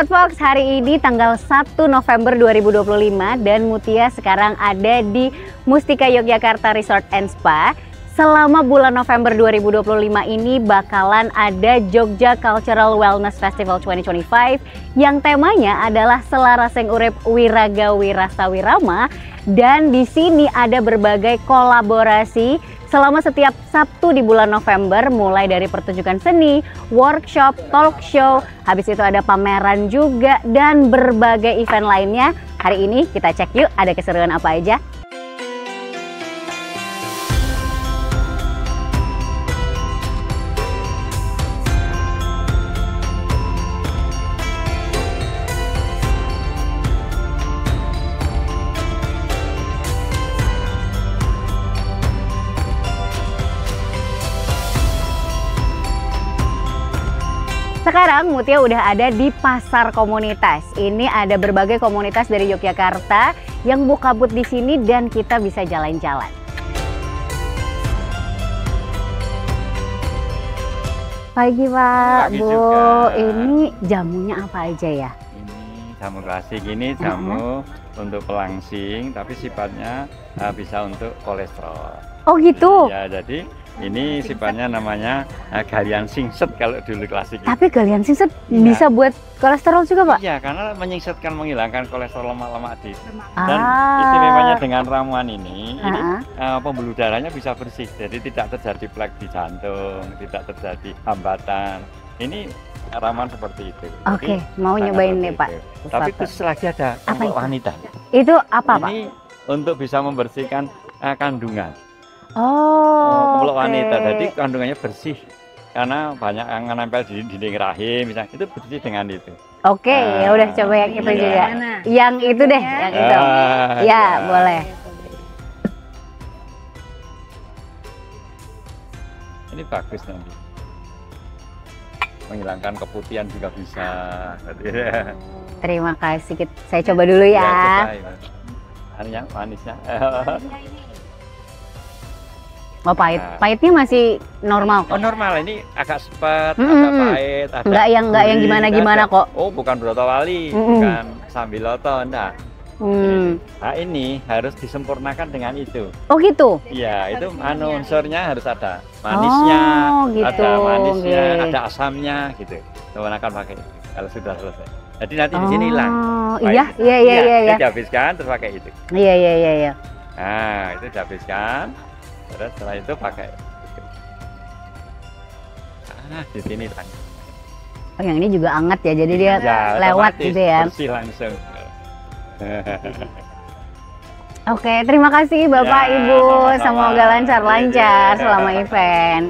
Sobat Fox, hari ini tanggal 1 November 2025 dan Mutia sekarang ada di Mustika Yogyakarta Resort and Spa. Selama bulan November 2025 ini bakalan ada Jogja Cultural Wellness Festival 2025 yang temanya adalah Selaraseng Urip Wiraga Wirasta Wirama, dan di sini ada berbagai kolaborasi selama setiap Sabtu di bulan November, mulai dari pertunjukan seni, workshop, talk show, habis itu ada pameran juga dan berbagai event lainnya. Hari ini kita cek yuk ada keseruan apa aja. Sekarang Mutia udah ada di pasar komunitas. Ini ada berbagai komunitas dari Yogyakarta yang buka booth di sini dan kita bisa jalan-jalan. Pagi Pak, Pagi Bu. juga. Ini jamunya apa aja ya? Ini jamu klasik, ini jamu untuk pelangsing, tapi sifatnya bisa untuk kolesterol. Oh gitu? Ya, jadi ini sifatnya namanya galian singset kalau dulu klasik. Tapi galian singset Iya. bisa buat kolesterol juga Pak? Iya, karena menyingsetkan, menghilangkan kolesterol lemak-lemak di. Dan Ah. istimewanya dengan ramuan ini Ah. pembuluh darahnya bisa bersih, jadi tidak terjadi plak di jantung, tidak terjadi hambatan. Ini ramuan seperti itu. Oke, Jadi, mau sangat nyobain seperti nih Pak. itu. Tapi Sesuatu. khusus lagi ada Apa untuk itu? wanita. Itu apa Pak? Ini untuk bisa membersihkan kandungan. Oh, Untuk oke. wanita, jadi kandungannya bersih. Karena banyak yang nempel di dinding rahim, misalnya itu bersih dengan itu. Oke, ya udah coba yang itu iya. juga. Yang itu deh, yang itu. Ya, iya. boleh. Ini bagus nanti. Menghilangkan keputihan juga bisa. Terima kasih. Saya coba dulu ya. coba, ya. Aninya, manisnya. Oh, pahit. Nah. Pahitnya masih normal Oh kok. normal, ini agak sepet, agak Mm-mm. pahit, ada Enggak yang gurih, gimana-gimana ada. kok. Oh bukan broto wali, Mm-mm. bukan sambiloto, enggak. Hmm. Nah ini harus disempurnakan dengan itu. Oh gitu. Iya, itu unsurnya harus ada manisnya, Oh, gitu. ada manisnya, Oke. ada asamnya gitu. Menggunakan pakai itu kalau sudah selesai. Jadi nanti di sini hilang. Oh, Pahit. iya, iya, iya, iya, Itu iya. dihabiskan terus pakai itu. Iya, iya, iya, iya. Nah, itu dihabiskan. Terus setelah itu pakai itu. Nah, di sini kan. Oh, yang ini juga anget ya. Jadi dia Ya, lewat otomatis gitu ya. bersih langsung. Oke, terima kasih Bapak, Ya, Ibu. sama-sama. Semoga lancar-lancar Iya. selama event.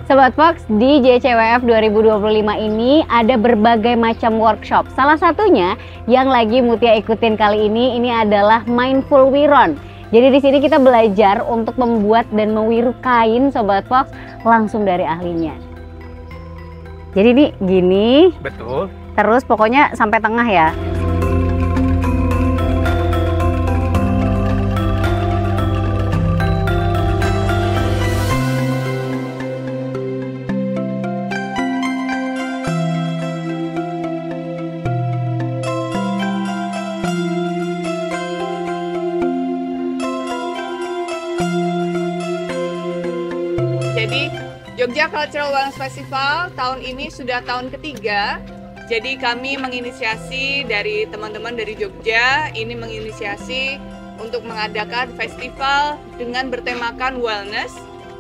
Sobat Fox, di JCWF 2025 ini ada berbagai macam workshop. Salah satunya yang lagi Mutia ikutin kali ini adalah Mindful Wiron. Jadi di sini kita belajar untuk membuat dan mewiru kain, Sobat Fox, langsung dari ahlinya. Jadi ini gini, Betul. terus pokoknya sampai tengah ya. Jadi Jogja Cultural Wellness Festival tahun ini sudah tahun ketiga. Jadi kami menginisiasi dari teman-teman dari Jogja, ini menginisiasi untuk mengadakan festival dengan bertemakan wellness,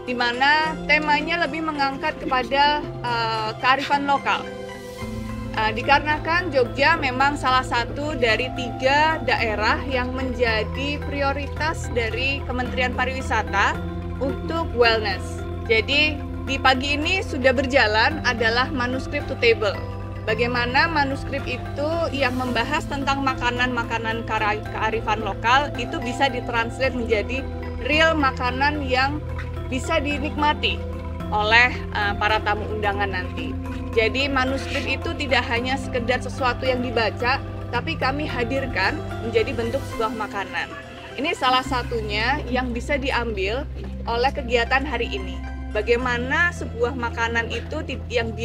di mana temanya lebih mengangkat kepada kearifan lokal. Dikarenakan Jogja memang salah satu dari 3 daerah yang menjadi prioritas dari Kementerian Pariwisata untuk wellness. Jadi di pagi ini sudah berjalan adalah manuskrip to table. Bagaimana manuskrip itu yang membahas tentang makanan-makanan kearifan lokal itu bisa ditranslate menjadi real makanan yang bisa dinikmati oleh para tamu undangan nanti. Jadi manuskrip itu tidak hanya sekedar sesuatu yang dibaca, tapi kami hadirkan menjadi bentuk sebuah makanan. Ini salah satunya yang bisa diambil oleh kegiatan hari ini. Bagaimana sebuah makanan itu yang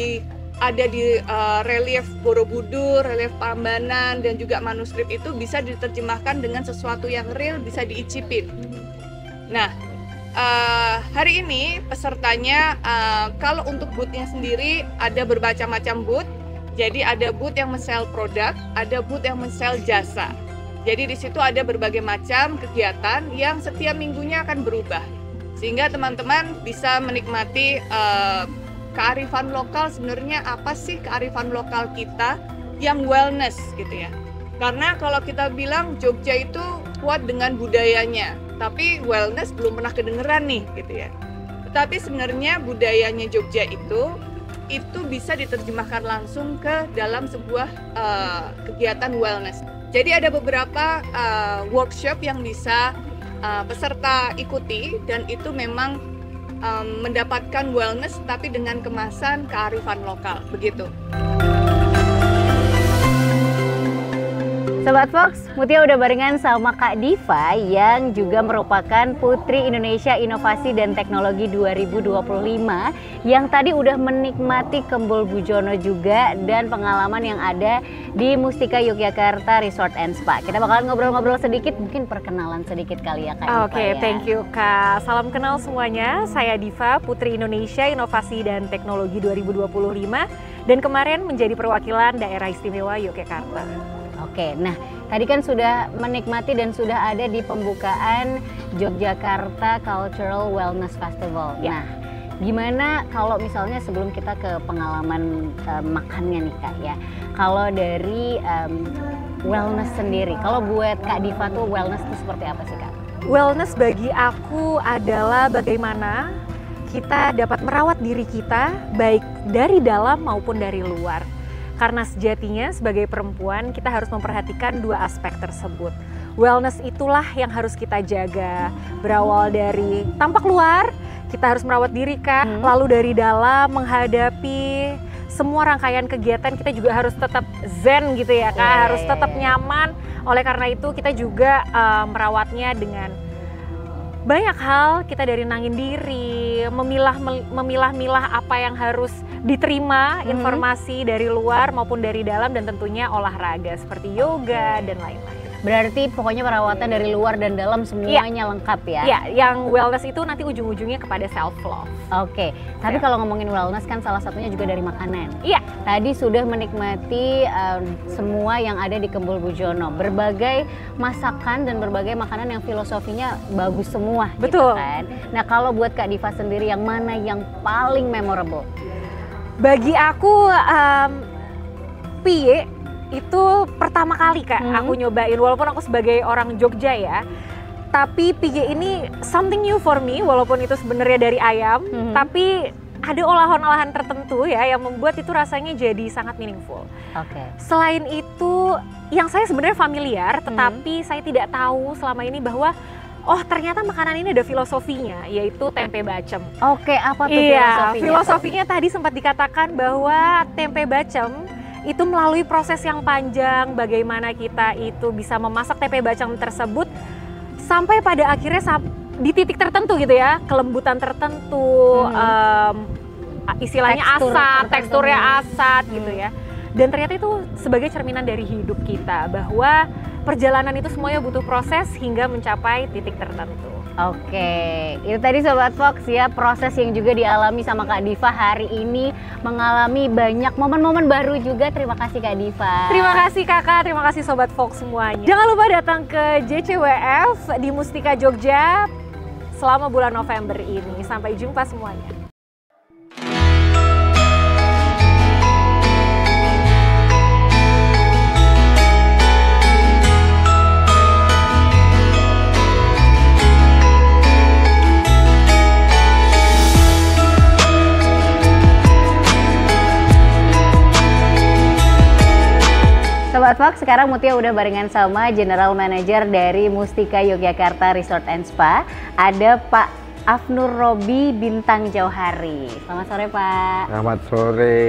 ada di relief Borobudur, relief Prambanan, dan juga manuskrip itu bisa diterjemahkan dengan sesuatu yang real, bisa diicipin. Nah, hari ini pesertanya kalau untuk booth-nya sendiri ada bermacam-macam booth. Jadi ada booth yang men-sell produk, ada booth yang men-sell jasa. Jadi di situ ada berbagai macam kegiatan yang setiap minggunya akan berubah. Sehingga teman-teman bisa menikmati kearifan lokal. Sebenarnya apa sih kearifan lokal kita yang wellness gitu ya. Karena kalau kita bilang Jogja itu kuat dengan budayanya, tapi wellness belum pernah kedengeran nih gitu ya. Tetapi sebenarnya budayanya Jogja itu bisa diterjemahkan langsung ke dalam sebuah kegiatan wellness. Jadi ada beberapa workshop yang bisa peserta ikuti, dan itu memang mendapatkan wellness tapi dengan kemasan kearifan lokal, begitu. Sobat Fox, Mutia udah barengan sama Kak Diva yang juga merupakan Putri Indonesia Inovasi dan Teknologi 2025 yang tadi udah menikmati Kembul Bujono juga dan pengalaman yang ada di Mustika Yogyakarta Resort and Spa. Kita bakalan ngobrol-ngobrol sedikit, mungkin perkenalan sedikit kali ya Kak Diva. Oke, thank you Kak. Salam kenal semuanya, saya Diva, Putri Indonesia Inovasi dan Teknologi 2025 dan kemarin menjadi perwakilan Daerah Istimewa Yogyakarta. Oke, nah tadi kan sudah menikmati dan sudah ada di pembukaan Yogyakarta Cultural Wellness Festival. Ya. Nah, gimana kalau misalnya sebelum kita ke pengalaman makannya nih Kak ya, kalau dari wellness sendiri, kalau buat Kak Diva tuh wellness itu seperti apa sih Kak? Wellness bagi aku adalah bagaimana kita dapat merawat diri kita baik dari dalam maupun dari luar. Karena sejatinya sebagai perempuan kita harus memperhatikan 2 aspek tersebut. Wellness itulah yang harus kita jaga. Berawal dari tampak luar, kita harus merawat diri Kak. Lalu dari dalam menghadapi semua rangkaian kegiatan kita juga harus tetap zen gitu ya Kak. Harus tetap nyaman. Oleh karena itu kita juga merawatnya dengan banyak hal. Kita dari nangin diri, memilah-milah apa yang harus diterima, informasi dari luar maupun dari dalam, dan tentunya olahraga seperti yoga dan lain-lain. Berarti pokoknya perawatan dari luar dan dalam semuanya lengkap ya? Iya, yang wellness itu nanti ujung-ujungnya kepada self love. Oke, tapi kalau ngomongin wellness kan salah satunya juga dari makanan. Iya. Tadi sudah menikmati semua yang ada di Kembul Bujono, berbagai masakan dan berbagai makanan yang filosofinya bagus semua. Betul. Gitu kan? Nah kalau buat Kak Diva sendiri yang mana yang paling memorable? Bagi aku piye itu pertama kali Kak aku nyobain, walaupun aku sebagai orang Jogja ya, tapi piye ini something new for me, walaupun itu sebenarnya dari ayam, tapi ada olahan-olahan tertentu ya yang membuat itu rasanya jadi sangat meaningful. Oke. Selain itu yang saya sebenarnya familiar, tetapi saya tidak tahu selama ini bahwa oh ternyata makanan ini ada filosofinya, yaitu tempe bacem. Oke, apa tuh filosofinya? filosofinya? Filosofinya tadi sempat dikatakan bahwa tempe bacem itu melalui proses yang panjang, bagaimana kita itu bisa memasak tempe bacem tersebut sampai pada akhirnya di titik tertentu gitu ya, kelembutan tertentu, istilahnya asat, teksturnya asat gitu ya. Dan ternyata itu sebagai cerminan dari hidup kita, bahwa perjalanan itu semuanya butuh proses hingga mencapai titik tertentu. Oke, itu tadi Sobat Fox ya, proses yang juga dialami sama Kak Diva hari ini, mengalami banyak momen-momen baru juga. Terima kasih Kak Diva. Terima kasih Kakak, terima kasih Sobat Fox semuanya. Jangan lupa datang ke JCWF di Mustika Jogja selama bulan November ini. Sampai jumpa semuanya. Fox, sekarang Mutia udah barengan sama General Manager dari Mustika Yogyakarta Resort and Spa. Ada Pak Afnur Robi Bintang Jauhari. Selamat sore Pak. Selamat sore,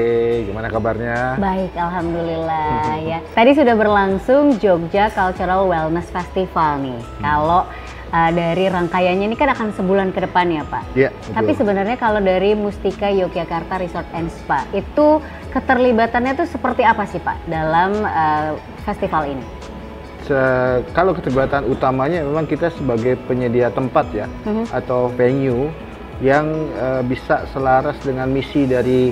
gimana kabarnya? Baik, alhamdulillah ya. Tadi sudah berlangsung Jogja Cultural Wellness Festival nih. Kalau dari rangkaiannya ini kan akan sebulan ke depan ya Pak. Iya. Tapi sebenarnya kalau dari Mustika Yogyakarta Resort and Spa itu keterlibatannya tuh seperti apa sih Pak dalam festival ini? Kalau keterlibatan utamanya memang kita sebagai penyedia tempat ya, atau venue yang bisa selaras dengan misi dari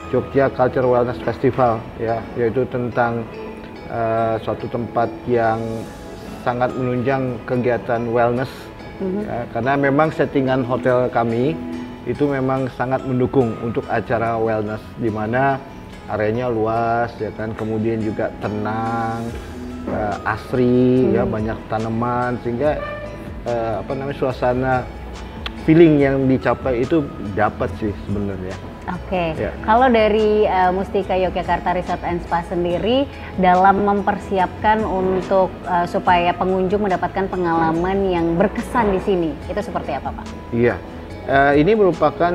Jogja Cultural Wellness Festival ya, yaitu tentang suatu tempat yang sangat menunjang kegiatan wellness ya, karena memang settingan hotel kami itu memang sangat mendukung untuk acara wellness, di mana areanya luas ya kan, kemudian juga tenang, asri ya, banyak tanaman, sehingga suasana feeling yang dicapai itu dapat sih sebenarnya. Oke, Ya. Kalau dari Mustika Yogyakarta Resort and Spa sendiri dalam mempersiapkan untuk supaya pengunjung mendapatkan pengalaman yang berkesan di sini, itu seperti apa Pak? Iya, ini merupakan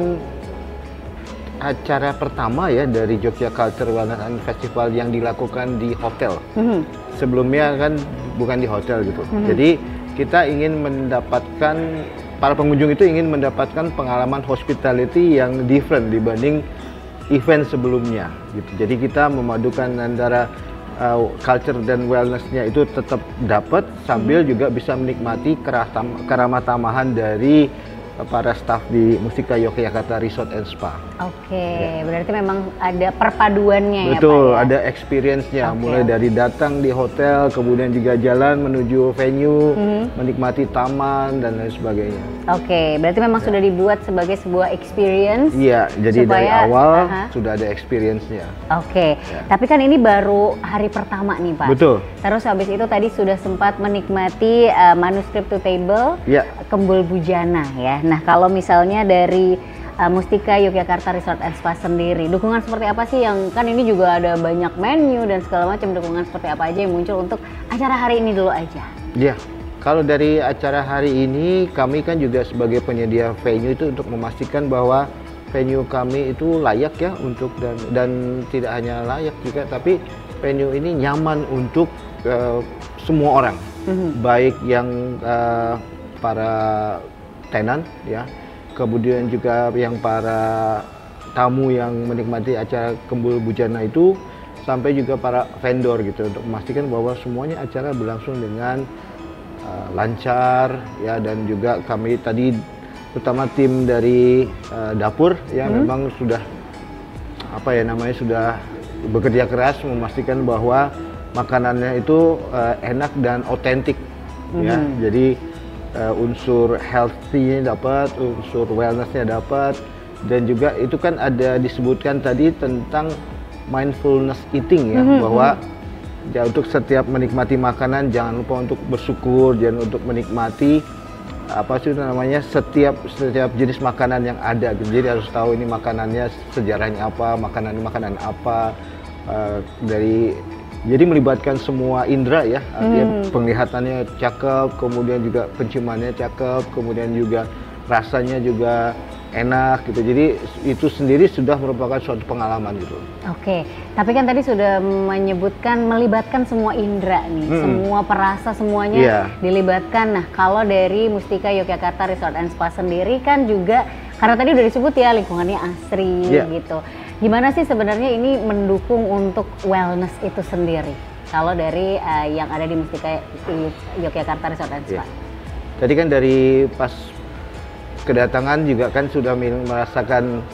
acara pertama ya dari Jogja Cultural Wellness and Festival yang dilakukan di hotel. Sebelumnya kan bukan di hotel gitu. Jadi kita ingin mendapatkan, para pengunjung itu ingin mendapatkan pengalaman hospitality yang different dibanding event sebelumnya gitu. Jadi kita memadukan antara culture dan wellness-nya itu tetap dapat, sambil juga bisa menikmati keramah tamahan dari para staf di Mustika Yogyakarta Resort and Spa. Oke, berarti memang ada perpaduannya. Betul, ya Pak ya? ada experience-nya, mulai dari datang di hotel, kemudian juga jalan menuju venue, menikmati taman dan lain sebagainya. Oke, berarti memang sudah dibuat sebagai sebuah experience. Iya, jadi dari supaya, awal sudah ada experience-nya. Oke, tapi kan ini baru hari pertama nih Pak. Betul. Terus habis itu tadi sudah sempat menikmati manuskrip to table, Iya. Kembul Bujana ya. Nah kalau misalnya dari Mustika Yogyakarta Resort and Spa sendiri, dukungan seperti apa sih yang, kan ini juga ada banyak menu dan segala macam, dukungan seperti apa aja yang muncul untuk acara hari ini dulu aja? Iya. Kalau dari acara hari ini, kami kan juga sebagai penyedia venue itu untuk memastikan bahwa venue kami itu layak ya untuk, dan tidak hanya layak juga, tapi venue ini nyaman untuk semua orang, baik yang para tenan ya, kemudian juga yang para tamu yang menikmati acara Kembul Bujana itu, sampai juga para vendor gitu, untuk memastikan bahwa semuanya acara berlangsung dengan lancar ya. Dan juga kami tadi, terutama tim dari dapur ya, memang sudah sudah bekerja keras memastikan bahwa makanannya itu enak dan otentik ya. Jadi unsur healthy-nya dapat, unsur wellness-nya dapat, dan juga itu kan ada disebutkan tadi tentang mindfulness eating ya, bahwa ya, untuk setiap menikmati makanan jangan lupa untuk bersyukur, jangan untuk menikmati setiap jenis makanan yang ada gitu. Jadi harus tahu ini makanannya sejarahnya apa, makanan apa, jadi melibatkan semua indera ya, artinya penglihatannya cakep, kemudian juga penciumannya cakep, kemudian juga rasanya juga enak gitu. Jadi itu sendiri sudah merupakan suatu pengalaman gitu. Oke, tapi kan tadi sudah menyebutkan melibatkan semua indera nih, semua perasa, semuanya dilibatkan. Nah kalau dari Mustika Yogyakarta Resort and Spa sendiri kan juga, karena tadi udah disebut ya lingkungannya asri gitu. Gimana sih sebenarnya ini mendukung untuk wellness itu sendiri? Kalau dari yang ada di Mustika Yogyakarta Resort and Spa. Tadi kan dari pas kedatangan juga kan sudah merasakan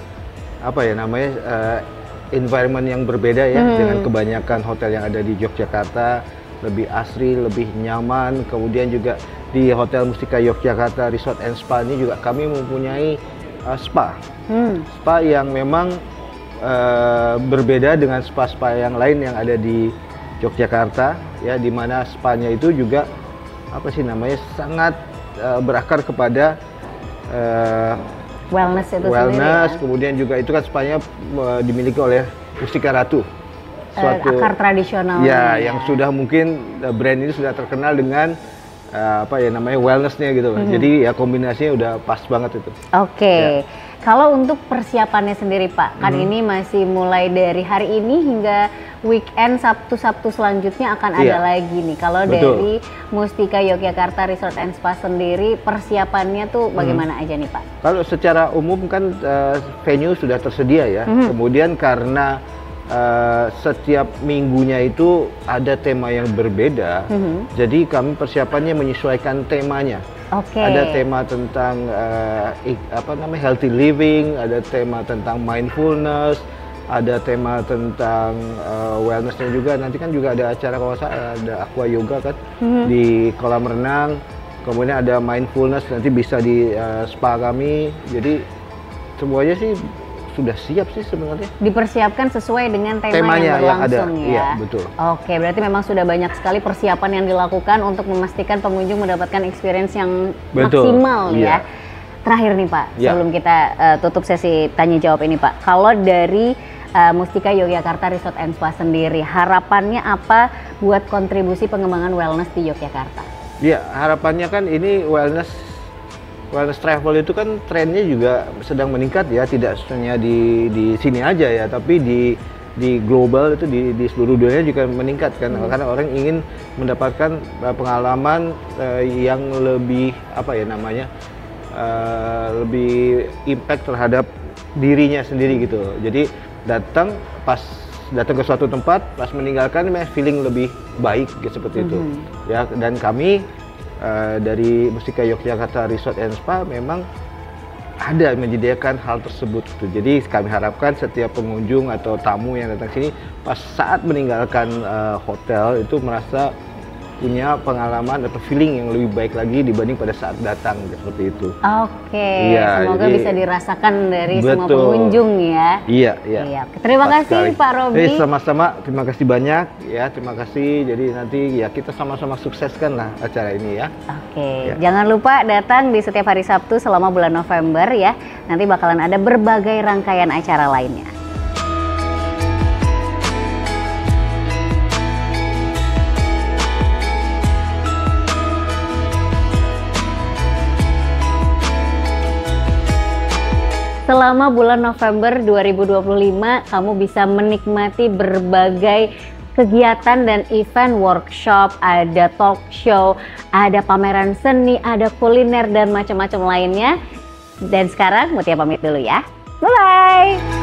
environment yang berbeda ya, dengan kebanyakan hotel yang ada di Yogyakarta, lebih asri, lebih nyaman. Kemudian juga di Hotel Mustika Yogyakarta Resort and Spa ini juga kami mempunyai spa yang memang berbeda dengan spa-spa yang lain yang ada di Yogyakarta ya, di mana spa-nya itu juga sangat berakar kepada wellness itu sendiri ya. Kemudian juga itu kan spa-nya dimiliki oleh Mustika Ratu akar tradisional. Ya, yang sudah mungkin brand ini sudah terkenal dengan apa ya namanya wellnessnya gitu. Jadi ya kombinasinya udah pas banget itu. Oke. Kalau untuk persiapannya sendiri Pak, kan ini masih mulai dari hari ini hingga weekend Sabtu-Sabtu selanjutnya akan ada lagi nih. Kalau dari Mustika Yogyakarta Resort and Spa sendiri persiapannya tuh bagaimana aja nih Pak? Kalau secara umum kan venue sudah tersedia ya. Kemudian karena setiap minggunya itu ada tema yang berbeda, jadi kami persiapannya menyesuaikan temanya. Ada tema tentang apa namanya healthy living, ada tema tentang mindfulness, ada tema tentang wellnessnya juga. Nanti kan juga ada acara kalau ada aqua yoga kan di kolam renang. Kemudian ada mindfulness nanti bisa di spa kami. Jadi semuanya sih sudah siap sih sebenarnya. Dipersiapkan sesuai dengan tema yang berlangsung ya. Iya, betul. Oke, berarti memang sudah banyak sekali persiapan yang dilakukan untuk memastikan pengunjung mendapatkan experience yang maksimal ya. Terakhir nih Pak, sebelum kita tutup sesi tanya jawab ini Pak. Kalau dari Mustika Yogyakarta Resort and Spa sendiri, harapannya apa buat kontribusi pengembangan wellness di Yogyakarta? Ya, harapannya kan ini wellness travel itu kan trennya juga sedang meningkat ya, tidak hanya di sini aja ya, tapi di global itu di seluruh dunia juga meningkat kan, karena orang ingin mendapatkan pengalaman yang lebih apa ya namanya lebih impact terhadap dirinya sendiri gitu. Jadi datang ke suatu tempat, pas meninggalkan feeling lebih baik gitu, seperti itu ya. Dan kami dari Mustika Yogyakarta Resort and Spa memang ada menyediakan hal tersebut gitu. Jadi kami harapkan setiap pengunjung atau tamu yang datang sini pas saat meninggalkan hotel itu merasa punya pengalaman atau feeling yang lebih baik lagi dibanding pada saat datang seperti itu. Oke, semoga bisa dirasakan dari semua pengunjung ya. Iya. Terima kasih Pak Robi. Sama-sama, terima kasih banyak ya, terima kasih. Jadi nanti ya kita sama-sama sukseskan lah acara ini ya. Jangan lupa datang di setiap hari Sabtu selama bulan November ya. Nanti bakalan ada berbagai rangkaian acara lainnya. Selama bulan November 2025, kamu bisa menikmati berbagai kegiatan dan event workshop, ada talk show, ada pameran seni, ada kuliner dan macam-macam lainnya. Dan sekarang Mutia pamit dulu ya. Bye-bye!